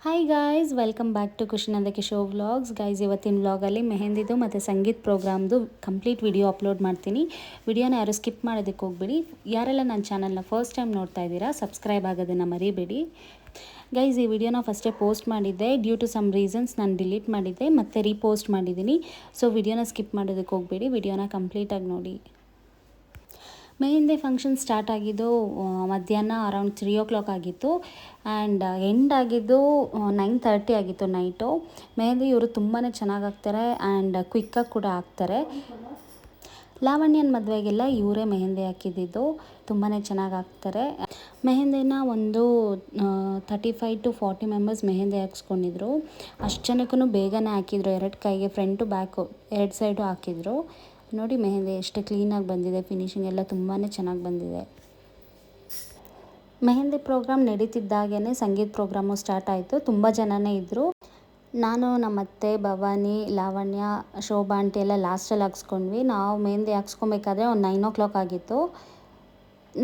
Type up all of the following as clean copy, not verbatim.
Hi guys, welcome back to Khushi ನಂದಕ್ಕೆ show vlogs. Guys, ಇವತ್ತಿನ ವ್ಲಾಗಲ್ಲಿ ಮೆಹಂದಿದು ಮತ್ತು ಸಂಗೀತ್ ಪ್ರೋಗ್ರಾಮ್ದು ಕಂಪ್ಲೀಟ್ ವಿಡಿಯೋ ಅಪ್ಲೋಡ್ ಮಾಡ್ತೀನಿ. ವಿಡಿಯೋನ ಯಾರು ಸ್ಕಿಪ್ ಮಾಡೋದಕ್ಕೆ ಹೋಗ್ಬೇಡಿ. ಯಾರೆಲ್ಲ ನನ್ನ ಚಾನಲ್ನ ಫಸ್ಟ್ ಟೈಮ್ ನೋಡ್ತಾ ಇದ್ದೀರಾ, ಸಬ್ಸ್ಕ್ರೈಬ್ ಆಗೋದನ್ನು ಮರಿಬೇಡಿ. ಗೈಸ್, ಈ ವಿಡಿಯೋನ ಫಸ್ಟೇ ಪೋಸ್ಟ್ ಮಾಡಿದ್ದೆ. ಡ್ಯೂ ಟು ಸಮ್ ರೀಸನ್ಸ್ ನಾನು ಡಿಲೀಟ್ ಮಾಡಿದ್ದೆ, ಮತ್ತೆ ರೀಪೋಸ್ಟ್ ಮಾಡಿದ್ದೀನಿ. ಸೊ ವಿಡಿಯೋನ ಸ್ಕಿಪ್ ಮಾಡೋದಕ್ಕೆ ಹೋಗಬೇಡಿ, ವಿಡಿಯೋನ ಕಂಪ್ಲೀಟಾಗಿ ನೋಡಿ. ಮೆಹಂದಿ ಫಂಕ್ಷನ್ ಸ್ಟಾರ್ಟ್ ಆಗಿದ್ದು ಮಧ್ಯಾಹ್ನ ಅರೌಂಡ್ 3 o'clock ಆಗಿತ್ತು. ಆ್ಯಂಡ್ ಎಂಡ್ ಆಗಿದ್ದು 9:30 ಆಗಿತ್ತು ನೈಟು. ಮೆಹಂದಿ ಇವರು ತುಂಬಾ ಚೆನ್ನಾಗಿ ಹಾಕ್ತಾರೆ ಆ್ಯಂಡ್ ಕ್ವಿಕ್ಕಾಗಿ ಕೂಡ ಹಾಕ್ತಾರೆ. ಲಾವಣ್ಯನ ಮದುವೆಗೆಲ್ಲ ಇವರೇ ಮೆಹಂದಿ ಹಾಕಿದ್ದು, ತುಂಬಾ ಚೆನ್ನಾಗಿ ಹಾಕ್ತಾರೆ. ಮೆಹಂದಿನ ಒಂದು 35 to 40 ಮೆಂಬರ್ಸ್ ಮೆಹಂದಿ ಹಾಕ್ಸ್ಕೊಂಡಿದ್ರು. ಅಷ್ಟು ಜನಕ್ಕೂ ಬೇಗನೆ ಹಾಕಿದ್ರು. 2 ಕೈಗೆ ಫ್ರಂಟು ಬ್ಯಾಕು 2 ಸೈಡು ಹಾಕಿದ್ರು. ನೋಡಿ ಮೆಹಂದಿ ಎಷ್ಟು ಕ್ಲೀನಾಗಿ ಬಂದಿದೆ, ಫಿನಿಶಿಂಗ್ ಎಲ್ಲ ತುಂಬಾ ಚೆನ್ನಾಗಿ ಬಂದಿದೆ. ಮೆಹಂದಿ ಪ್ರೋಗ್ರಾಮ್ ನಡೀತಿದ್ದಾಗೇ ಸಂಗೀತ ಪ್ರೋಗ್ರಾಮು ಸ್ಟಾರ್ಟ್ ಆಯಿತು. ತುಂಬ ಜನನೇ ಇದ್ದರು. ನಾನು ನಮ್ಮ ಅತ್ತೆ, ಭವಾನಿ, ಲಾವಣ್ಯ, ಶೋಭಾ ಆಂಟಿ ಎಲ್ಲ ಲಾಸ್ಟಲ್ಲಿ ಹಾಕ್ಸ್ಕೊಂಡ್ವಿ. ನಾವು ಮೆಹಂದಿ ಹಾಕ್ಸ್ಕೊಬೇಕಾದ್ರೆ ಒಂದು 9 o'clock ಆಗಿತ್ತು.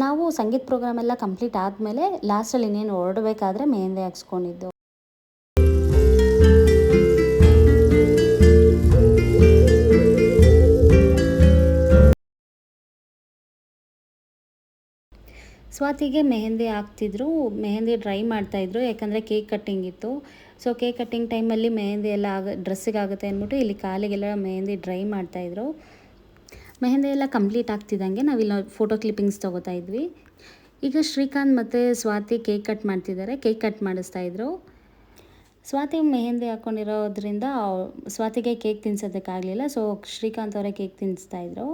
ನಾವು ಸಂಗೀತ ಪ್ರೋಗ್ರಾಮ್ ಎಲ್ಲ ಕಂಪ್ಲೀಟ್ ಆದಮೇಲೆ ಲಾಸ್ಟಲ್ಲಿ ಇನ್ನೇನು ಹೊರಡಬೇಕಾದ್ರೆ ಮೆಹಂದಿ ಹಾಕ್ಸ್ಕೊಂಡಿದ್ದು. ಸ್ವಾತಿಗೆ ಮೆಹಂದಿ ಹಾಕ್ತಿದ್ರು, ಮೆಹಂದಿ ಡ್ರೈ ಮಾಡ್ತಾಯಿದ್ರು, ಯಾಕಂದರೆ ಕೇಕ್ ಕಟ್ಟಿಂಗ್ ಇತ್ತು. ಸೊ ಕೇಕ್ ಕಟ್ಟಿಂಗ್ ಟೈಮಲ್ಲಿ ಮೆಹಂದಿ ಎಲ್ಲ ಡ್ರೆಸ್ಸಿಗೆ ಆಗುತ್ತೆ ಅಂದ್ಬಿಟ್ಟು ಇಲ್ಲಿ ಕಾಲಿಗೆಲ್ಲ ಮೆಹಂದಿ ಡ್ರೈ ಮಾಡ್ತಾಯಿದ್ರು. ಮೆಹಂದಿ ಎಲ್ಲ ಕಂಪ್ಲೀಟ್ ಆಗ್ತಿದ್ದಂಗೆ ನಾವಿಲ್ಲಿ ಫೋಟೋ ಕ್ಲಿಪ್ಪಿಂಗ್ಸ್ ತೊಗೋತಾ ಇದ್ವಿ. ಈಗ ಶ್ರೀಕಾಂತ್ ಮತ್ತು ಸ್ವಾತಿ ಕೇಕ್ ಕಟ್ ಮಾಡ್ತಿದ್ದಾರೆ, ಕೇಕ್ ಕಟ್ ಮಾಡಿಸ್ತಾಯಿದ್ರು. ಸ್ವಾತಿ ಮೆಹಂದಿ ಹಾಕ್ಕೊಂಡಿರೋದ್ರಿಂದ ಸ್ವಾತಿಗೆ ಕೇಕ್ ತಿನ್ಸೋದಕ್ಕಾಗಲಿಲ್ಲ. ಸೊ ಶ್ರೀಕಾಂತ್ ಅವರೇ ಕೇಕ್ ತಿನ್ನಿಸ್ತಾಯಿದ್ರು.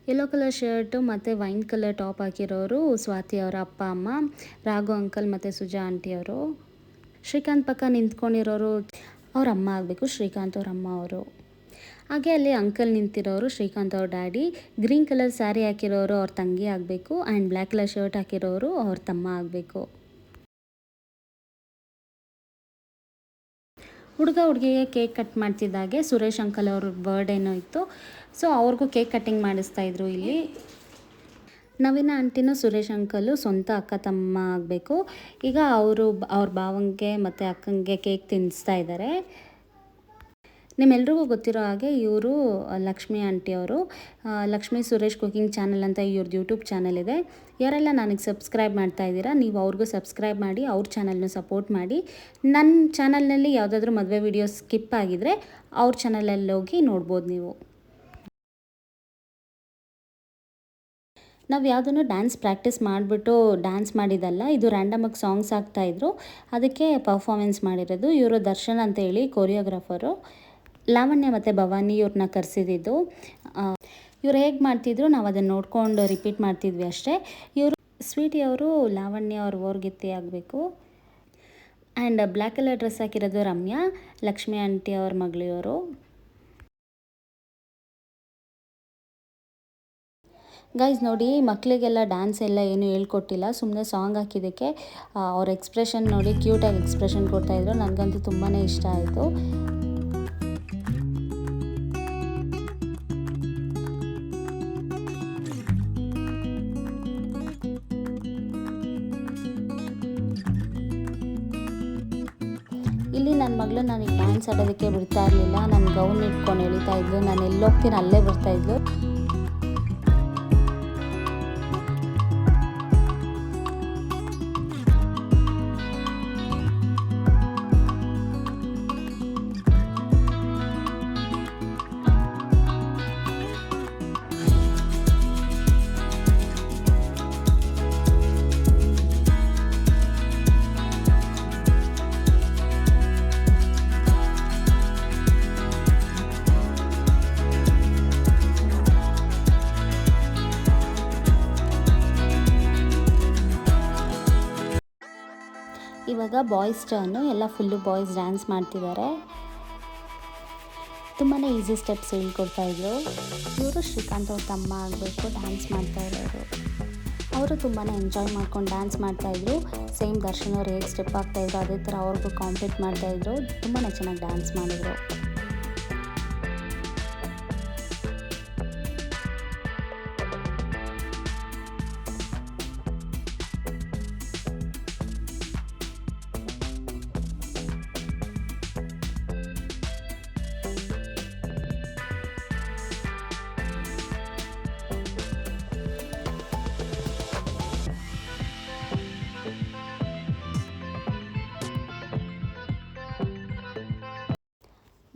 ಯೆಲ್ಲೋ ಕಲರ್ ಶರ್ಟು ಮತ್ತು ವೈನ್ ಕಲರ್ ಟಾಪ್ ಹಾಕಿರೋರು ಸ್ವಾತಿ ಅವರ ಅಪ್ಪ ಅಮ್ಮ, ರಾಘು ಅಂಕಲ್ ಮತ್ತು ಸುಜಾ ಆಂಟಿಯವರು. ಶ್ರೀಕಾಂತ್ ಪಕ್ಕ ನಿಂತ್ಕೊಂಡಿರೋರು ಅವ್ರ ಅಮ್ಮ ಆಗಬೇಕು, ಶ್ರೀಕಾಂತ್ ಅವ್ರ ಅಮ್ಮ ಅವರು. ಹಾಗೆ ಅಲ್ಲಿ ಅಂಕಲ್ ನಿಂತಿರೋರು ಶ್ರೀಕಾಂತ್ ಅವ್ರ ಡ್ಯಾಡಿ. ಗ್ರೀನ್ ಕಲರ್ ಸ್ಯಾರಿ ಹಾಕಿರೋರು ಅವ್ರ ತಂಗಿ ಆಗಬೇಕು ಆ್ಯಂಡ್ ಬ್ಲ್ಯಾಕ್ ಕಲರ್ ಶರ್ಟ್ ಹಾಕಿರೋರು ಅವ್ರ ತಮ್ಮ ಆಗಬೇಕು. ಹುಡುಗ ಹುಡುಗಿಗೆ ಕೇಕ್ ಕಟ್ ಮಾಡ್ತಿದ್ದಾಗೆ ಸುರೇಶ್ ಅಂಕಲ್ ಅವ್ರ ಬರ್ಡೇನೋ ಇತ್ತು. ಸೊ ಅವ್ರಿಗೂ ಕೇಕ್ ಕಟ್ಟಿಂಗ್ ಮಾಡಿಸ್ತಾಯಿದ್ರು. ಇಲ್ಲಿ ನವೀನ ಆಂಟಿನೂ ಸುರೇಶ್ ಅಂಕಲು ಸ್ವಂತ ಅಕ್ಕ ತಮ್ಮ ಆಗಬೇಕು. ಈಗ ಅವ್ರ ಭಾವಂಗೆ ಮತ್ತು ಅಕ್ಕಂಗೆ ಕೇಕ್ ತಿನ್ನಿಸ್ತಾ ಇದ್ದಾರೆ. ನಿಮ್ಮೆಲ್ರಿಗೂ ಗೊತ್ತಿರೋ ಹಾಗೆ ಇವರು ಲಕ್ಷ್ಮಿ ಆಂಟಿಯವರು. ಲಕ್ಷ್ಮಿ ಸುರೇಶ್ ಕುಕಿಂಗ್ ಚಾನಲ್ ಅಂತ ಇವ್ರದ್ದು ಯೂಟ್ಯೂಬ್ ಚಾನಲ್ ಇದೆ. ಯಾರೆಲ್ಲ ನನಗೆ ಸಬ್ಸ್ಕ್ರೈಬ್ ಮಾಡ್ತಾ ಇದ್ದೀರಾ, ನೀವು ಅವ್ರಿಗೂ ಸಬ್ಸ್ಕ್ರೈಬ್ ಮಾಡಿ, ಅವ್ರ ಚಾನಲ್ನ ಸಪೋರ್ಟ್ ಮಾಡಿ. ನನ್ನ ಚಾನಲ್ನಲ್ಲಿ ಯಾವುದಾದ್ರೂ ಮದುವೆ ವೀಡಿಯೋ ಸ್ಕಿಪ್ ಆಗಿದರೆ ಅವ್ರ ಚಾನಲಲ್ಲಿ ಹೋಗಿ ನೋಡ್ಬೋದು ನೀವು. ನಾವು ಯಾವುದನ್ನು ಡ್ಯಾನ್ಸ್ ಪ್ರಾಕ್ಟೀಸ್ ಮಾಡಿಬಿಟ್ಟು ಡ್ಯಾನ್ಸ್ ಮಾಡಿದ್ದಲ್ಲ, ಇದು ರ್ಯಾಂಡಮಾಗಿ ಸಾಂಗ್ಸ್ ಹಾಕ್ತಾಯಿದ್ರು, ಅದಕ್ಕೆ ಪರ್ಫಾಮೆನ್ಸ್ ಮಾಡಿರೋದು. ಇವರು ದರ್ಶನ್ ಅಂತೇಳಿ ಕೊರಿಯೋಗ್ರಾಫರು. ಲಾವಣ್ಯ ಮತ್ತು ಭವಾನಿ ಇವ್ರನ್ನ ಕರೆಸಿದ್ದು. ಇವ್ರು ಹೇಗೆ ಮಾಡ್ತಿದ್ರು ನಾವು ಅದನ್ನು ನೋಡ್ಕೊಂಡು ರಿಪೀಟ್ ಮಾಡ್ತಿದ್ವಿ ಅಷ್ಟೇ. ಇವರು ಸ್ವೀಟಿ ಅವರು ಲಾವಣ್ಯ ಅವ್ರ ಓರ್ಗಿತ್ತಿ ಆಗಬೇಕು. ಆ್ಯಂಡ್ ಬ್ಲ್ಯಾಕ್ ಕಲರ್ ಡ್ರೆಸ್ ಹಾಕಿರೋದು ರಮ್ಯಾ, ಲಕ್ಷ್ಮಿ ಆಂಟಿ ಅವ್ರ ಮಗಳಿವರು. ಗೈಸ್ ನೋಡಿ, ಮಕ್ಕಳಿಗೆಲ್ಲ ಡ್ಯಾನ್ಸ್ ಎಲ್ಲ ಏನೂ ಹೇಳ್ಕೊಟ್ಟಿಲ್ಲ, ಸುಮ್ಮನೆ ಸಾಂಗ್ ಹಾಕಿದ್ದಕ್ಕೆ ಅವ್ರ ಎಕ್ಸ್ಪ್ರೆಷನ್ ನೋಡಿ ಕ್ಯೂಟಾಗಿ ಎಕ್ಸ್ಪ್ರೆಷನ್ ಕೊಡ್ತಾಯಿದ್ರು. ನನಗಂತೂ ತುಂಬಾ ಇಷ್ಟ ಆಯಿತು. ಇಲ್ಲಿ ನನ್ನ ಮಗಳು ನನಗೆ ಡ್ಯಾನ್ಸ್ ಆಡೋದಕ್ಕೆ ಬಿಡ್ತಾ ಇರಲಿಲ್ಲ. ನನ್ನ ಗೌನ್ ಇಟ್ಕೊಂಡು ಎಳಿತಾ ಇದ್ಲು. ನಾನು ಎಲ್ಲೋಗ್ತೀನಿ ಅಲ್ಲೇ ಬರ್ತಾಯಿದ್ಲು. ಇವಾಗ ಬಾಯ್ಸ್ ಟರ್ನು, ಎಲ್ಲ ಫುಲ್ಲು ಬಾಯ್ಸ್ ಡ್ಯಾನ್ಸ್ ಮಾಡ್ತಿದ್ದಾರೆ. ತುಂಬಾ ಈಸಿ ಸ್ಟೆಪ್ಸ್ ಹೇಳ್ಕೊಡ್ತಾಯಿದ್ರು. ಇವರು ಶ್ರೀಕಾಂತ್ ಅವ್ರ ತಮ್ಮ ಆಗಬೇಕು, ಡ್ಯಾನ್ಸ್ ಮಾಡ್ತಾ ಇರೋರು. ಅವರು ತುಂಬಾ ಎಂಜಾಯ್ ಮಾಡ್ಕೊಂಡು ಡ್ಯಾನ್ಸ್ ಮಾಡ್ತಾಯಿದ್ರು. ಸೇಮ್ ದರ್ಶನ್ ಅವ್ರು ಹೇಗೆ ಸ್ಟೆಪ್ ಆಗ್ತಾಯಿದ್ರು ಅದೇ ಥರ ಅವ್ರಿಗೂ ಕಾಂಪೀಟ್ ಮಾಡ್ತಾಯಿದ್ರು. ತುಂಬಾ ಚೆನ್ನಾಗಿ ಡ್ಯಾನ್ಸ್ ಮಾಡಿದ್ರು.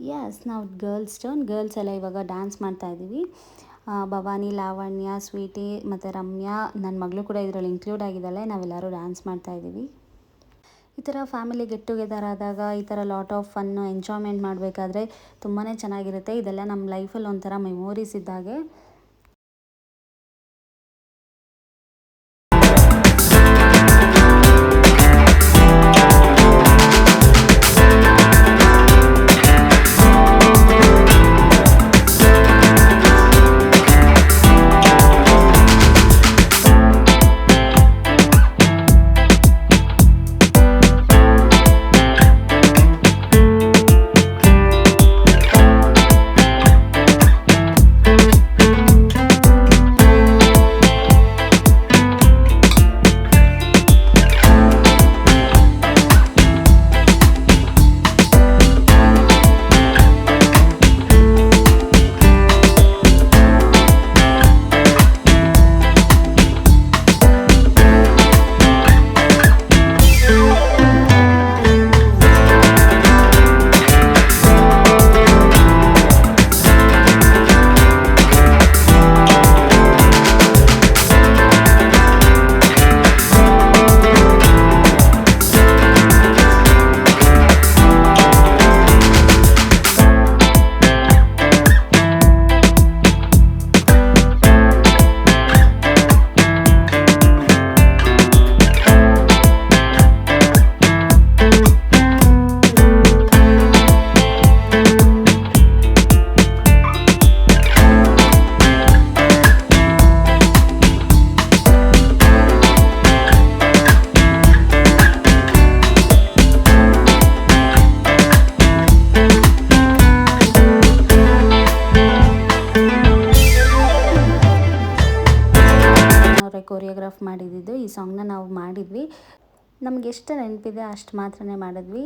ಯಸ್ ನಾವು ಗರ್ಲ್ಸ್ ಎಲ್ಲ ಇವಾಗ ಡ್ಯಾನ್ಸ್ ಮಾಡ್ತಾ ಇದ್ದೀವಿ. ಭವಾನಿ, ಲಾವಣ್ಯ, ಸ್ವೀಟಿ ಮತ್ತು ರಮ್ಯಾ, ನನ್ನ ಮಗಳು ಕೂಡ ಇದರಲ್ಲಿ ಇನ್ಕ್ಲೂಡ್ ಆಗಿದ್ದಾಳೆ. ನಾವೆಲ್ಲರೂ ಡ್ಯಾನ್ಸ್ ಮಾಡ್ತಾ ಇದ್ದೀವಿ. ಈ ಥರ ಫ್ಯಾಮಿಲಿ ಗೆಟ್ ಟುಗೆದರ್ ಆದಾಗ ಈ ಥರ ಲಾಟ್ ಆಫ್ ಫನ್ನು ಎಂಜಾಯ್ಮೆಂಟ್ ಮಾಡಬೇಕಾದ್ರೆ ತುಂಬಾ ಚೆನ್ನಾಗಿರುತ್ತೆ. ಇದೆಲ್ಲ ನಮ್ಮ ಲೈಫಲ್ಲಿ ಒಂಥರ ಮೆಮೊರೀಸ್ ಇದ್ದಾಗೆ. ಕೊರಿಯೋಗ್ರಾಫ್ ಮಾಡಿದ್ದು ಈ ಸಾಂಗ್ನ ನಾವು ಮಾಡಿದ್ವಿ. ನಮ್ಗೆ ಎಷ್ಟು ನೆನಪಿದೆ ಅಷ್ಟು ಮಾತ್ರನೇ ಮಾಡಿದ್ವಿ.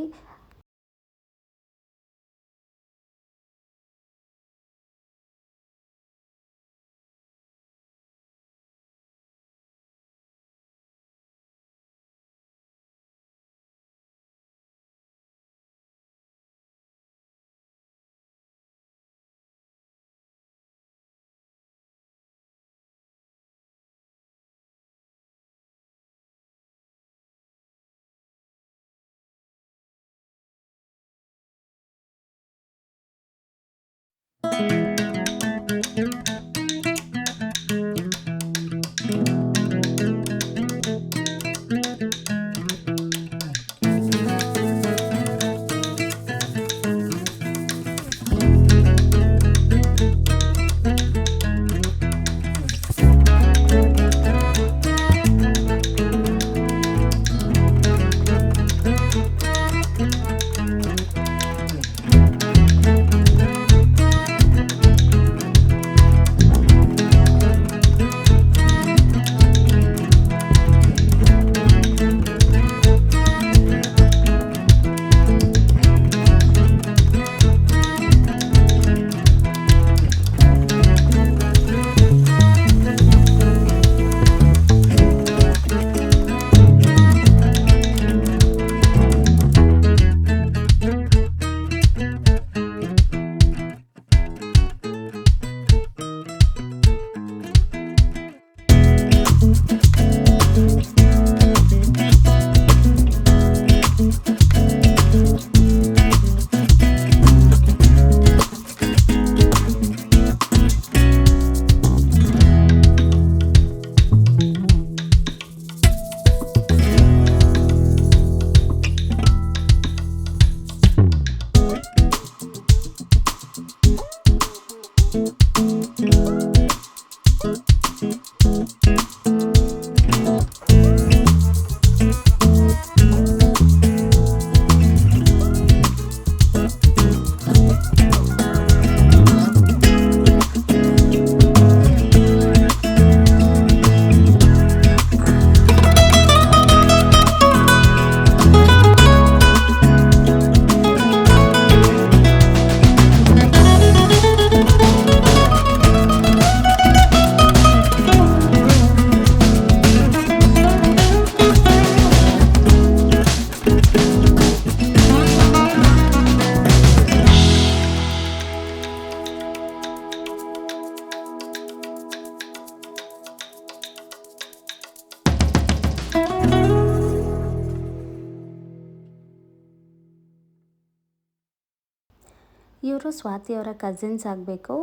ಇವರು ಸ್ವಾತಿ ಅವರ ಕಸಿನ್ಸ್ ಆಗಬೇಕು.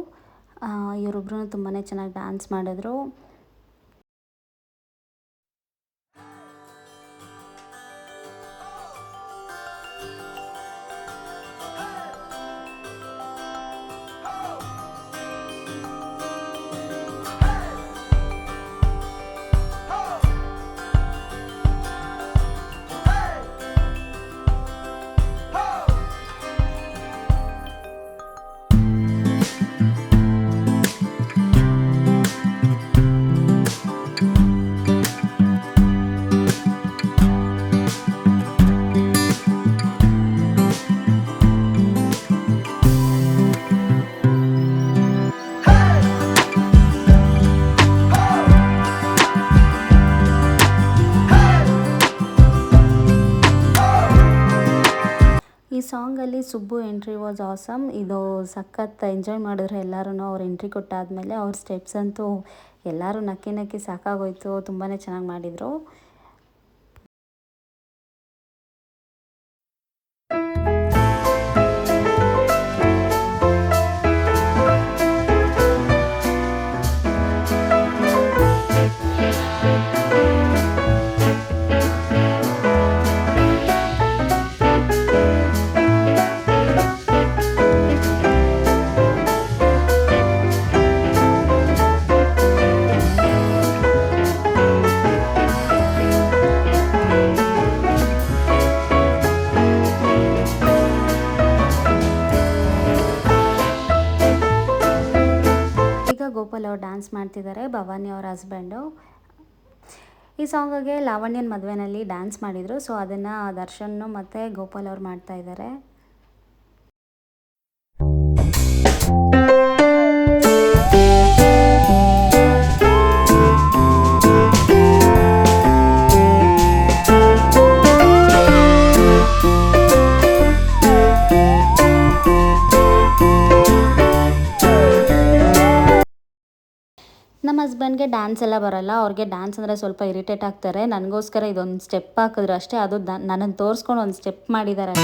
ಇವರೊಬ್ಬರು ತುಂಬಾ ಚೆನ್ನಾಗಿ ಡ್ಯಾನ್ಸ್ ಮಾಡಿದ್ರು. ಈ ಸಾಂಗಲ್ಲಿ ಸುಬ್ಬು ಎಂಟ್ರಿ ವಾಸ್ ಆಸಮ್. ಇದು ಸಖತ್ ಎಂಜಾಯ್ ಮಾಡಿದ್ರು ಎಲ್ಲರೂ. ಅವ್ರು ಎಂಟ್ರಿ ಕೊಟ್ಟಾದಮೇಲೆ ಅವ್ರ ಸ್ಟೆಪ್ಸ್ ಅಂತೂ ಎಲ್ಲರೂ ನಕ್ಕಿ ನಕ್ಕಿ ಸಾಕಾಗೋಯ್ತು. ತುಂಬಾ ಚೆನ್ನಾಗಿ ಮಾಡಿದರು. ಗೋಪಾಲ್ ಅವ್ರು ಡ್ಯಾನ್ಸ್ ಮಾಡ್ತಿದ್ದಾರೆ, ಭವಾನಿ ಅವ್ರ ಹಸ್ಬೆಂಡು. ಈ ಸಾಂಗಿಗೆ ಲಾವಣ್ಯನ ಮದುವೆನಲ್ಲಿ ಡ್ಯಾನ್ಸ್ ಮಾಡಿದರು. ಸೊ ಅದನ್ನು ದರ್ಶನ್ ಮತ್ತು ಗೋಪಾಲ್ ಅವ್ರು ಮಾಡ್ತಾ ಇದ್ದಾರೆ. ನಮ್ಮ ಹಸ್ಬೆಂಡ್ಗೆ ಡ್ಯಾನ್ಸ್ ಎಲ್ಲ ಬರಲ್ಲ. ಅವ್ರಿಗೆ ಡ್ಯಾನ್ಸ್ ಅಂದರೆ ಸ್ವಲ್ಪ ಇರಿಟೇಟ್ ಆಗ್ತಾರೆ. ನನಗೋಸ್ಕರ ಇದೊಂದು ಸ್ಟೆಪ್ ಹಾಕಿದ್ರು ಅಷ್ಟೇ. ಅದು ನನ್ನನ್ನು ತೋರಿಸ್ಕೊಂಡು ಒಂದು ಸ್ಟೆಪ್ ಮಾಡಿದ್ದಾರೆ.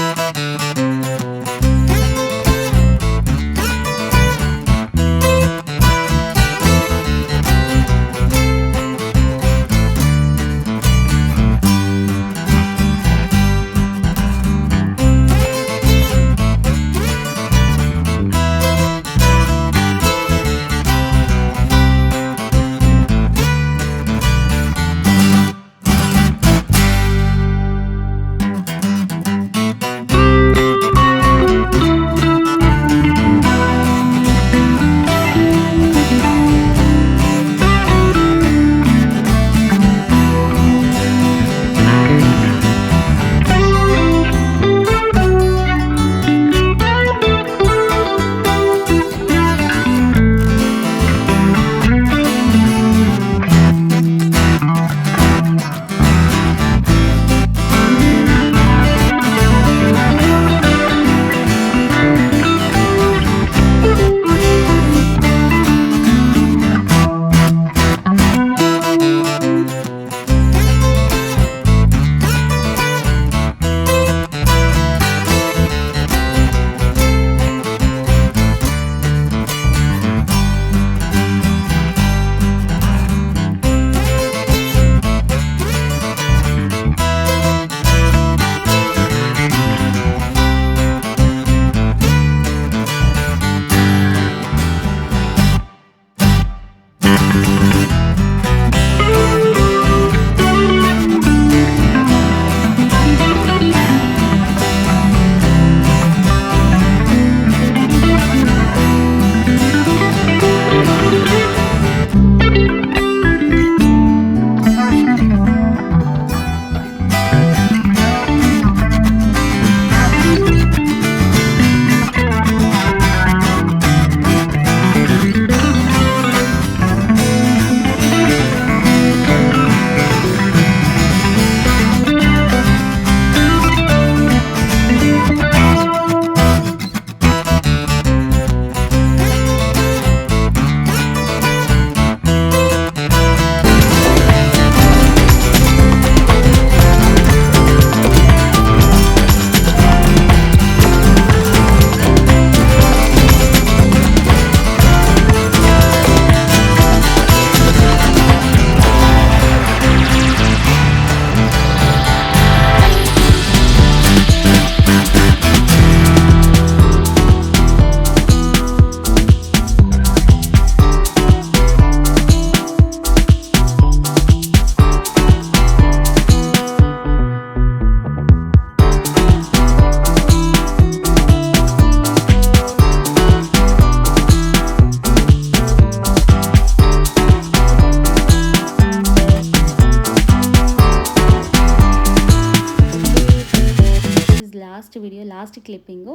Last video, last clipping.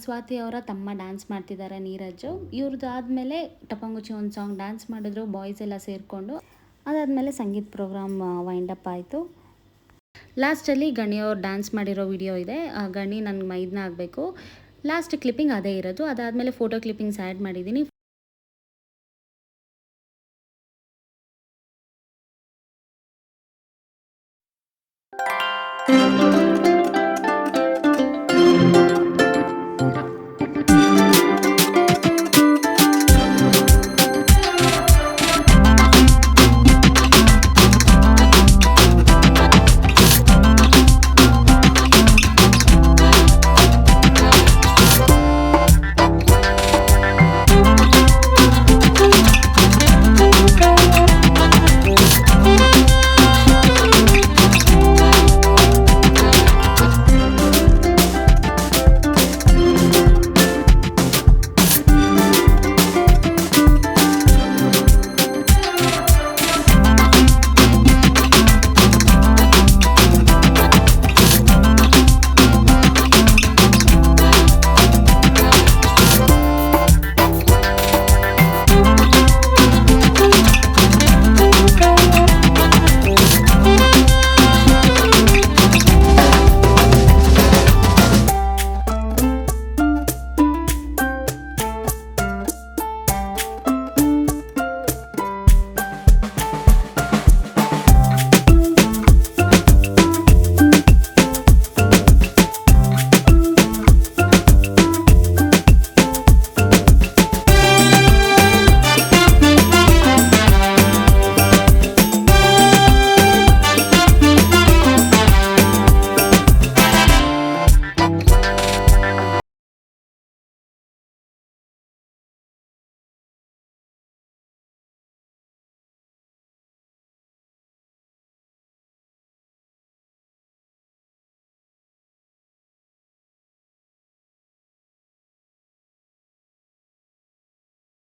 Swathi ಅವರ ತಮ್ಮ ಡ್ಯಾನ್ಸ್ ಮಾಡ್ತಿದ್ದಾರೆ, ನೀರಜು. ಇವ್ರದ್ದು ಆದಮೇಲೆ ಟಪಂಗುಚಿ ಒಂದು ಸಾಂಗ್ ಡ್ಯಾನ್ಸ್ ಮಾಡಿದ್ರು ಬಾಯ್ಸ್ ಎಲ್ಲ ಸೇರಿಕೊಂಡು. ಅದಾದಮೇಲೆ ಸಂಗೀತ್ ಪ್ರೋಗ್ರಾಮ್ ವೈಂಡಪ್ ಆಯಿತು. ಲಾಸ್ಟಲ್ಲಿ ಗಣಿಯವ್ರು ಡ್ಯಾನ್ಸ್ ಮಾಡಿರೋ ವಿಡಿಯೋ ಇದೆ. ಆ ಗಣಿ ನನಗೆ ಮೈದನ ಆಗಬೇಕು. ಲಾಸ್ಟ್ ಕ್ಲಿಪ್ಪಿಂಗ್ ಅದೇ ಇರೋದು. ಅದಾದಮೇಲೆ ಫೋಟೋ ಕ್ಲಿಪ್ಪಿಂಗ್ಸ್ ಆ್ಯಡ್ ಮಾಡಿದ್ದೀನಿ.